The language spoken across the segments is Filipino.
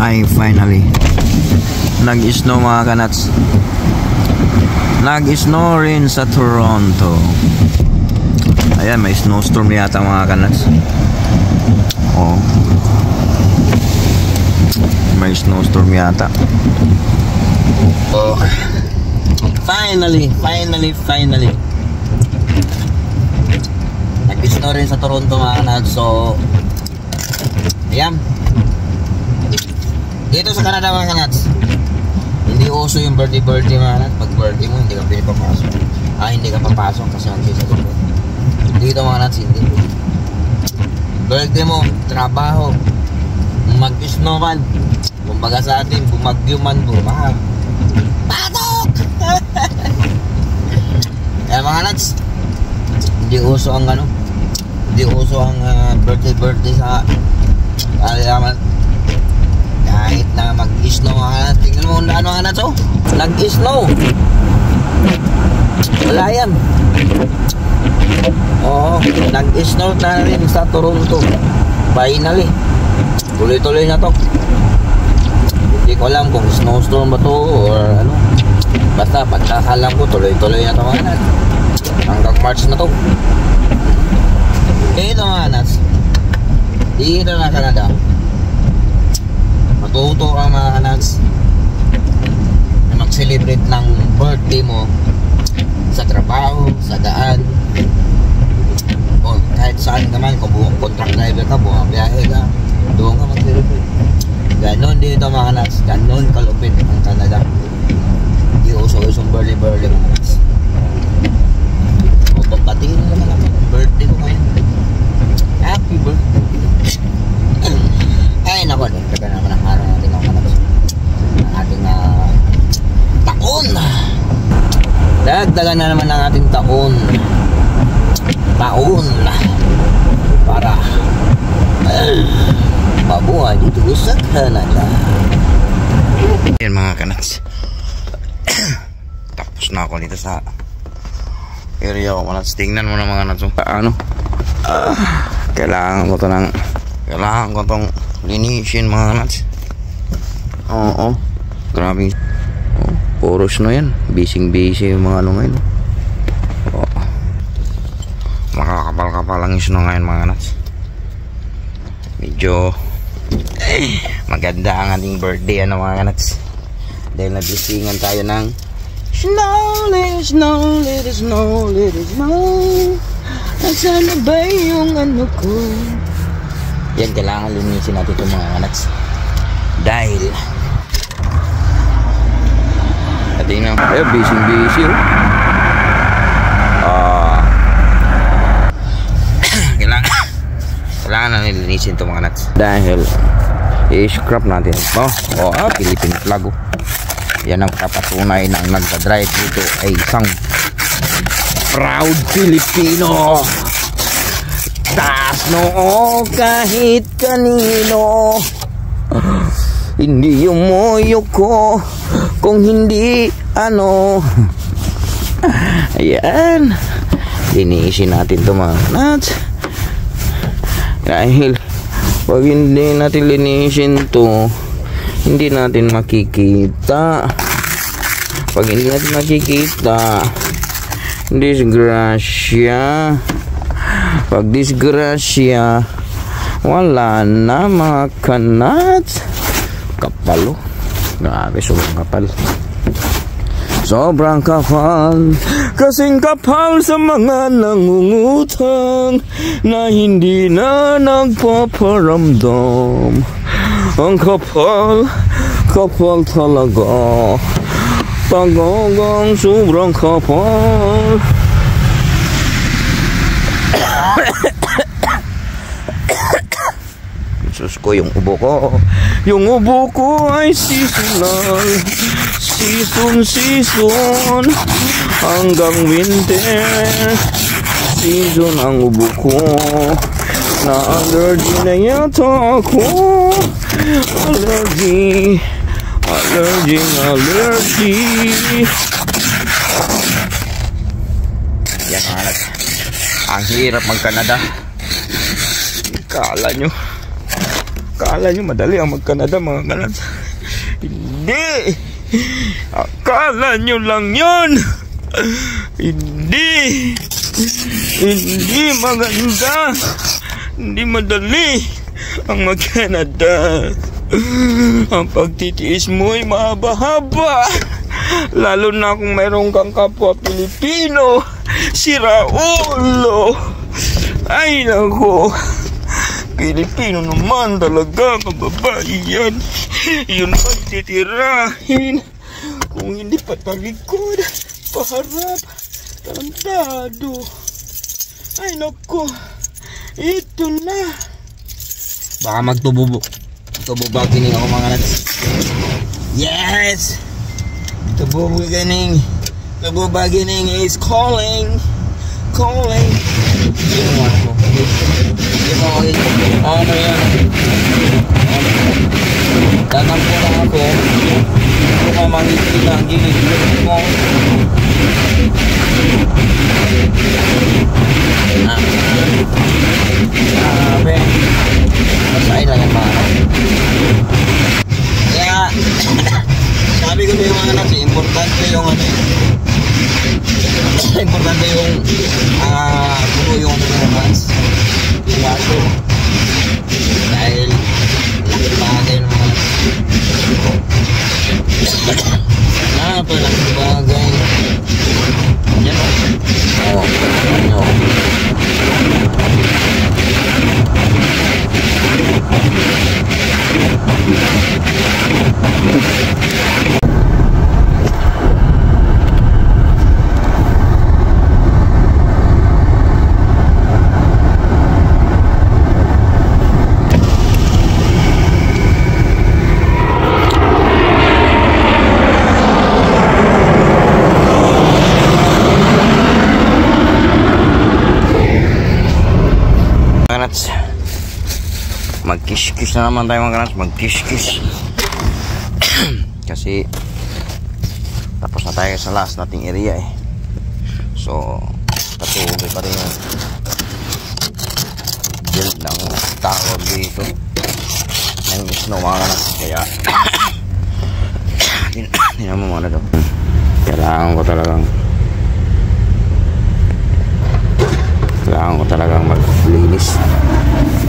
ay finally nag-snow mga kanats. Nag-snow rin sa Toronto. Ayan, may snowstorm yata mga kanats. Oh, may snowstorm yata. Oh, finally nag-snow rin sa Toronto mga kanats. So ayan, dito sa Canada mga kanats, hindi uso yung birthday mga kanats. Pag birthday mo, hindi ka pinapapasok. Hindi ka papasok kasi magsisagot. Dito mga kanats, hindi. Birthday mo, trabaho, mag-snow man, kumbaga sa atin, bumagyo man, bumaha, patok! Kaya mga kanats, hindi uso ang hindi uso ang birthday sa alaman. Kahit na mag-snow mga kanats, tingnan mo ano mga kanats, oh, nag-snow. Wala yan. Oo, nag-snow na rin sa Toronto. Finally, tuloy-tuloy na to. Hindi ko alam kung snowstorm ba to or ano. Basta pagkakalam ko, tuloy-tuloy na to mga kanats. Hanggang March na to. Kaya ito mga kanats, dito na Canada, matuto ka mga kanats na mag-celebrate ng birthday mo sa trabaho, sa daan, o kahit saan naman. Kung contract driver ka, bumabiyahe ka, doon ka mag-celebrate. Ganon dito mga kanats, ganon kalupit ang Canada. Hindi uso-usong birthday mga kanats. O pagpatiin na naman ako, birthday ko ngayon. Happy birthday. Ay nako, nagtaga naman ang araw natin ng kanats. Ang ating taon. Dagdagan na naman ang ating taon para mabuhay dito sa Canada. Yan mga kanats. Tapos na ako dito sa area ko kanats. Tingnan mo na mga kanats. Kailangan ko tong linisin mga kanats. Oo, grabe. Puro snow yan. Busy yung mga ngayon. Makakapal-kapal lang yung snow ngayon mga kanats. Medyo maganda ang ating birthday mga kanats. Dahil nagbisingan tayo ng snow, let it snow, let it snow, let it snow. Nasaan na ba yung ko? Yan, kailangan linisin natin itong mga kanats. Dahil tingnan, busy kailangan na nilinisin itong mga nuts. Dahil i-scrap natin ito. Philippine flag. Yan ang kapatunay na nagdadrive dito ay isang proud Filipino. Taas noo kahit kanino. Hindi umuyo ko kung hindi ayan, linisin natin ito mga nuts. Dahil pag hindi natin linisin ito, hindi natin makikita. Pag hindi natin makikita, disgrasya. Pag disgrasya, wala na mga kanats. Kapal, grabe, sobrang kapal. Sobrang kapal, kasing kapal sa mga nangungutang na hindi na nagpaparamdam. Ang kapal talaga. Tagagang sobrang kapal. Sus ko, yung ubo ko ay seasonal. Season hanggang winter season ang ubo ko. Na allergy na yata ako. Allergy. Yan anak, ang hirap mag-Canada. Kala nyo Akala nyo madali ang mag-Canada mga kanats. Hindi! Akala nyo lang yun! Hindi! Hindi maganda! Hindi madali ang mag-Canada. Ang pagtitiis mo ay mahaba-haba. Lalo na kung mayroon kang kapwa Pilipino. Si Raulo. Ay nako. Pilipino naman talaga, kababayan. Yun pagtitirahin. Kung hindi patalikod, paharap, tarantado. Ay nako. Ito na. Baka tububagin ako mga kanats. Yes! Tububagining is calling. Yung ako. Ano yan? Tatampo lang ako. Kung mamangiti lang, gilid mo. Grabe. Masay lang yan mga. Kaya, sabi ko yung mga anak, importante yung ano. Importante yung puro yung performance. Yung waso. Dahil laki bagay ng mga laki bagay. Yan o. Ano. Mag-kiss-kiss na naman tayo mga kanats. Mag-kiss-kiss. Kasi tapos na tayo sa last nating area eh. So patuloy pa rin yung build ng tower dito ng snow mga kanats. Kaya tingnan mo muna ito. Kailangan ko talagang maglinis.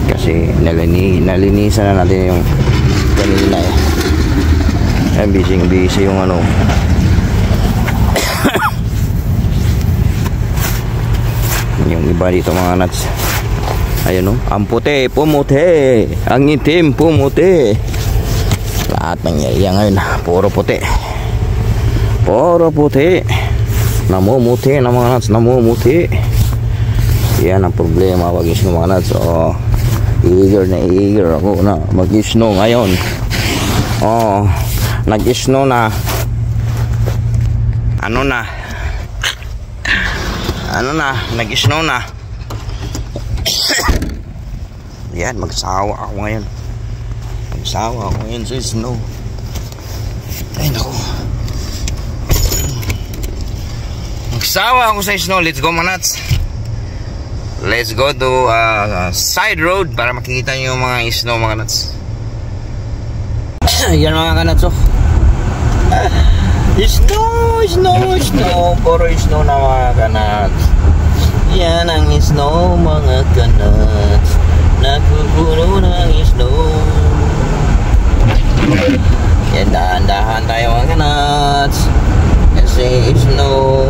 Kasi nalinisan na natin yung kanina eh. Ay, busy yung ano. Yung iba dito mga nuts. Ayun o. Ang puti, pumuti. Ang itim, pumuti. Lahat ng area ngayon. Puro puti. Puro puti. Namumuti na mga nuts. Namumuti. Yan ang problema pag isno mga nuts. So, eager ako na mag-snow ngayon. Nag-snow na. Nag-snow na. Yan, magsawa ako ngayon sa snow. Ay naku, magsawa ako sa snow. Let's go mga nuts. Let's go to side road para makikita nyo yung mga snow mga nuts. Yan mga kanats. Snow. Puro snow na mga kanats. Yan ang snow mga kanats. Nagpupuno ng snow. Yan, dahan-dahan tayo mga kanats. Kasi snow.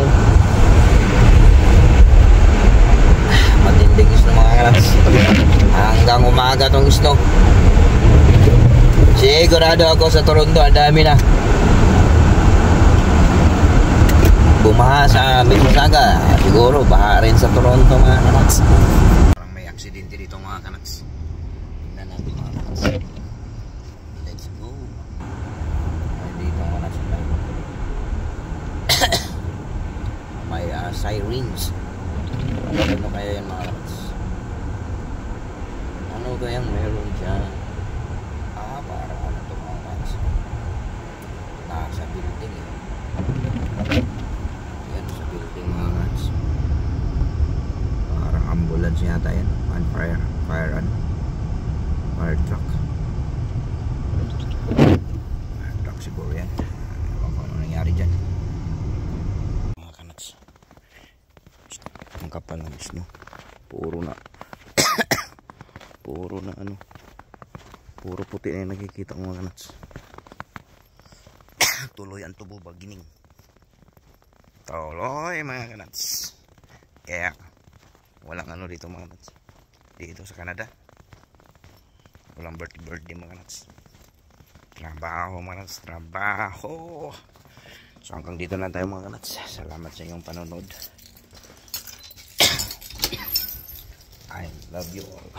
Matinding snow mga kanats. Hanggang umaga tong snow. Sigurado ako sa Toronto, ang dami na. Bumaha sa Mississauga, siguro baha rin sa Toronto mga kanats. Parang may aksidente dito mga kanats. Tingnan natin mga kanats. Let's go. Ay, dito mga kanats. May sirens. Ano kaya yan mga kanats? Ano kayang meron dyan? Para ano ito mga kanats? Nasa building eh. Yan sa building mga kanats. Parang ambulance yata yan. Fire truck. Ang kapal ng isno. Puro na puro na ano, puro puti na yung nakikita ko mga kanats. Tuloy ang tubo bagining. Tuloy mga kanats. Kaya walang ano dito mga kanats. Dito sa Canada walang birthday mga kanats. Trabaho mga kanats, trabaho. So hanggang dito lang tayo mga kanats. Salamat sa inyong panonood. I love you all.